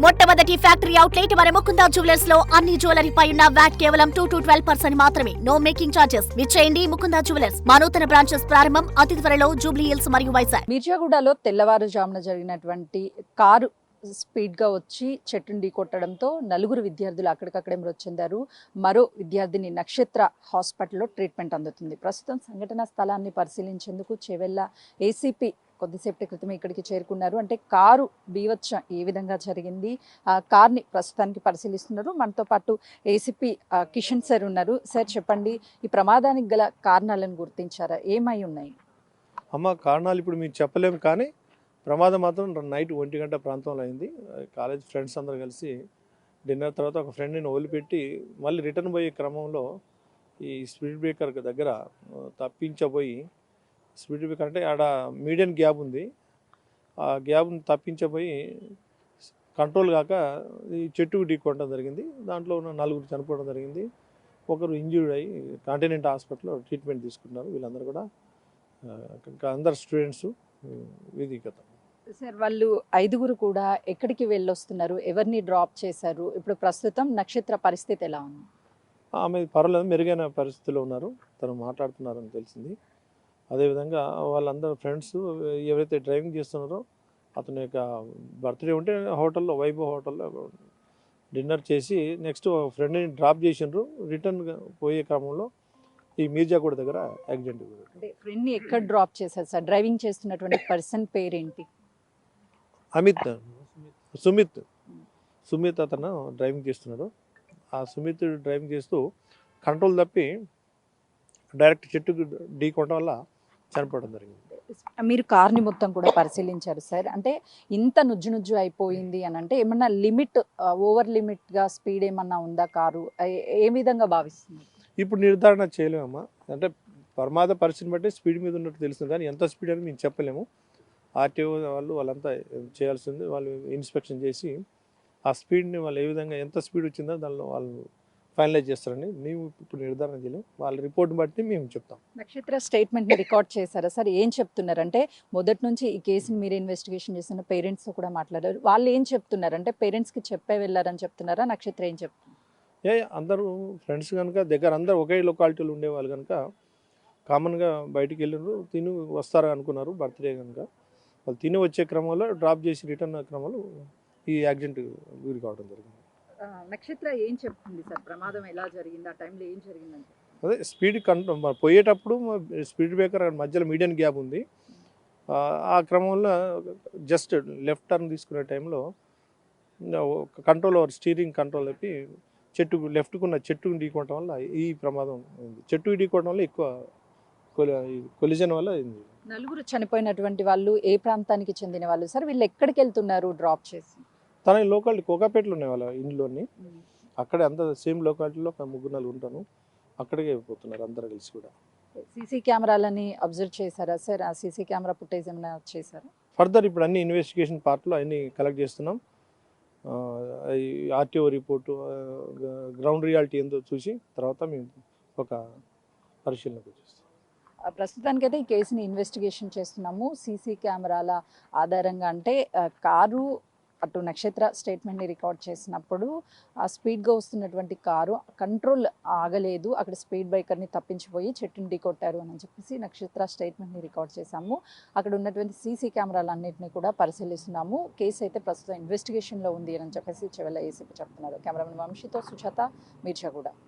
మొట్టమొదటి factory outlet మన Mukunda jewellers లో అన్ని జ్యువెలరీ పై ఉన్న వ్యాట్ కేవలం 2 to 12% మాత్రమే. No making charges. విచ్చేయండి ముకుందా జ్యువెలర్స్. మా నూతన బ్రాంచెస్ ప్రారంభం అతి త్వరలో జూబ్లీ హిల్స్ మరియు వైజాగ్. మిర్యాగూడలో తెల్లవారుజామున జరిగినటువంటి కారు స్పీడ్గా వచ్చి చెట్టును ఢీకొట్టడంతో నలుగురు విద్యార్థులు అక్కడికక్కడే మృతి చెందారు. మరో విద్యార్థిని నక్షత్ర హాస్పిటల్లో ట్రీట్మెంట్ అందుతుంది. ప్రస్తుతం సంఘటనా స్థలాన్ని పరిశీలించేందుకు చెవెళ్ళ ఏసీపీ కొద్దిసేపటి క్రితమే ఇక్కడికి చేరుకున్నారు. అంటే కారు బీభత్సం ఏ విధంగా జరిగింది, ఆ కార్ని ప్రస్తుతానికి పరిశీలిస్తున్నారు. మనతో పాటు ఏసీపీ కిషన్ సార్ ఉన్నారు. సార్ చెప్పండి, ఈ ప్రమాదానికి గల కారణాలను గుర్తించారా? ఏమై ఉన్నాయి? అమ్మ కారణాలు ఇప్పుడు మీకు చెప్పలేము, కానీ ప్రమాదం మాత్రం నైట్ 1 గంట ప్రాంతంలో అయింది. కాలేజ్ ఫ్రెండ్స్ అందరూ కలిసి డిన్నర్ తర్వాత ఒక ఫ్రెండ్ని వదిలిపెట్టి మళ్ళీ రిటర్న్ పోయే క్రమంలో ఈ స్పీడ్ బ్రేకర్ దగ్గర తప్పించబోయి, స్పీడ్ బ్రేకర్ అంటే ఆడ మీడియం గ్యాప్ ఉంది, ఆ గ్యాప్ని తప్పించబోయి కంట్రోల్ కాక ఈ చెట్టుకు ఢీకొనడం జరిగింది. దాంట్లో ఉన్న 4 చనిపోవడం జరిగింది. ఒకరు ఇంజ్యూర్డ్ అయ్యి కాంటినెంట్ హాస్పిటల్లో ట్రీట్మెంట్ తీసుకున్నారు. వీళ్ళందరూ కూడా అందరు స్టూడెంట్స్. ఇది కథ. సార్, వాళ్ళు 5గురు కూడా ఎక్కడికి వెళ్ళొస్తున్నారు? ఎవరిని డ్రాప్ చేశారు? ఇప్పుడు ప్రస్తుతం నక్షత్ర పరిస్థితి ఎలా ఉంది? ఆమె పర్వాలేదు, మెరుగైన పరిస్థితిలో ఉన్నారు. తను మాట్లాడుతున్నారని తెలిసింది. అదేవిధంగా వాళ్ళందరూ ఫ్రెండ్స్ ఎవరైతే డ్రైవింగ్ చేస్తున్నారో అతని యొక్క బర్త్డే ఉంటే హోటల్లో, వైభవ్ హోటల్లో డిన్నర్ చేసి నెక్స్ట్ ఫ్రెండ్ని డ్రాప్ చేసినారు. రిటర్న్ పోయే క్రమంలో ఈ మీర్జాగూడ దగ్గర యాక్సిడెంట్. అంటే ఫ్రెండ్ని ఎక్కడ డ్రాప్ చేశారు సార్? డ్రైవింగ్ చేస్తున్నటువంటి పర్సన్ పేరేంటి? సుమిత్ అతను డ్రైవింగ్ చేస్తున్నాడు. ఆ సుమిత్ డ్రైవింగ్ చేస్తూ కంట్రోల్ తప్పి డైరెక్ట్ చెట్టుకు ఢీకొనడం వల్ల చనిపోవడం జరిగింది. మీరు కార్ని మొత్తం కూడా పరిశీలించారు సార్. అంటే ఇంత నుజ్జు అయిపోయింది అని అంటే ఏమన్నా లిమిట్, ఓవర్ లిమిట్గా స్పీడ్ ఏమన్నా ఉందా కారు? ఏ విధంగా భావిస్తుంది? ఇప్పుడు నిర్ధారణ చేయలేమమ్మా. అంటే ప్రమాద పరిస్థితిని బట్టి స్పీడ్ మీద ఉన్నట్టు తెలుస్తుంది, కానీ ఎంత స్పీడ్ అని మేము చెప్పలేము. ఆర్టీఓ వాళ్ళంతా చేయాల్సింది. వాళ్ళు ఇన్స్పెక్షన్ చేసి ఆ స్పీడ్ని వాళ్ళు ఏ విధంగా ఎంత స్పీడ్ వచ్చిందో దానిలో వాళ్ళు ఫైనలైజ్ చేస్తారని మేము ఇప్పుడు నిర్ధారణ చేయలేము. వాళ్ళ రిపోర్ట్ని బట్టి మేము చెప్తాం. నక్షత్ర స్టేట్మెంట్ని రికార్డ్ చేశారా సార్? ఏం చెప్తున్నారు? అంటే మొదటి నుంచి ఈ కేసుని మీరు ఇన్వెస్టిగేషన్ చేస్తున్న పేరెంట్స్తో కూడా మాట్లాడారు. వాళ్ళు ఏం చెప్తున్నారు? అంటే పేరెంట్స్కి చెప్పే వెళ్ళారని చెప్తున్నారా? నక్షత్ర ఏం చెప్తున్నారు? అందరూ ఫ్రెండ్స్ కనుక దగ్గర అందరూ ఒకే లొకాలిటీలో ఉండేవాళ్ళు కనుక కామన్గా బయటికి వెళ్ళినారు, తిని వస్తారా అనుకున్నారు. బర్త్డే కనుక వాళ్ళు తిని వచ్చే క్రమంలో డ్రాప్ చేసి రిటర్న్ క్రమంలో ఈ యాక్సిడెంట్ గురి కావడం జరిగింది. నక్షత్ర ఏం చెప్తుంది సార్? ప్రమాదం ఎలా జరిగింది, ఆ టైంలో ఏం జరిగిందంటే? అదే స్పీడ్ పోయేటప్పుడు స్పీడ్ బ్రేకర్ మధ్యలో మీడియం గ్యాప్ ఉంది. ఆ క్రమంలో జస్ట్ లెఫ్ట్ టర్న్ తీసుకునే టైంలో కంట్రోల్ ఓవర్ స్టీరింగ్ కంట్రోల్ అయిపోయి లెఫ్ట్కున్న చెట్టుకు ఢీకోవడం వల్ల ఈ ప్రమాదం అయింది. చెట్టుకు ఢీకోవడం వల్ల ఎక్కువ కొలిజన్ వల్ల అయింది. నలుగురు చనిపోయినటువంటి వాళ్ళు ఏ ప్రాంతానికి చెందిన వాళ్ళు సార్? వీళ్ళు ఎక్కడికి వెళ్తున్నారు డ్రాప్ చేసి? తన లోకాలిటీ కోకాపేటలో ఉన్నాయి వాళ్ళ ఇంట్లోని. అక్కడే అంత సేమ్ లోకాలిటీలో 3-4 ఉంటాను. అక్కడికే పోతున్నారు అందరు కలిసి కూడా. సీసీ కెమెరాలని అబ్జర్వ్ చేశారా సార్? ఆ సీసీ కెమెరా ఫుటేజ్ ఏమైనా చేశారా? ఫర్దర్ ఇప్పుడు అన్ని ఇన్వెస్టిగేషన్ పార్ట్లో అన్ని కలెక్ట్ చేస్తున్నాం. ఆర్టీఓ రిపోర్టు, గ్రౌండ్ రియాలిటీ ఏందో చూసి తర్వాత మేము ఒక పరిశీలనకు వచ్చేస్తాం. ప్రస్తుతానికైతే ఈ కేసుని ఇన్వెస్టిగేషన్ చేస్తున్నాము. సీసీ కెమెరాల ఆధారంగా అంటే కారు అటు నక్షత్ర స్టేట్మెంట్ని రికార్డ్ చేసినప్పుడు ఆ స్పీడ్గా వస్తున్నటువంటి కారు కంట్రోల్ ఆగలేదు, అక్కడ స్పీడ్ బ్రేకర్ని తప్పించిపోయి చెట్టుని ఢీకొట్టారు అని చెప్పేసి నక్షత్ర స్టేట్మెంట్ని రికార్డ్ చేశాము. అక్కడ ఉన్నటువంటి సీసీ కెమెరాలన్నింటినీ కూడా పరిశీలిస్తున్నాము. కేసు అయితే ప్రస్తుతం ఇన్వెస్టిగేషన్లో ఉంది అని చెప్పేసి చెవెళ్ళ ఏసీపీ చెప్తున్నారు. కెమెరామెన్ వంశీతో సుజాత, మిర్యాగూడ.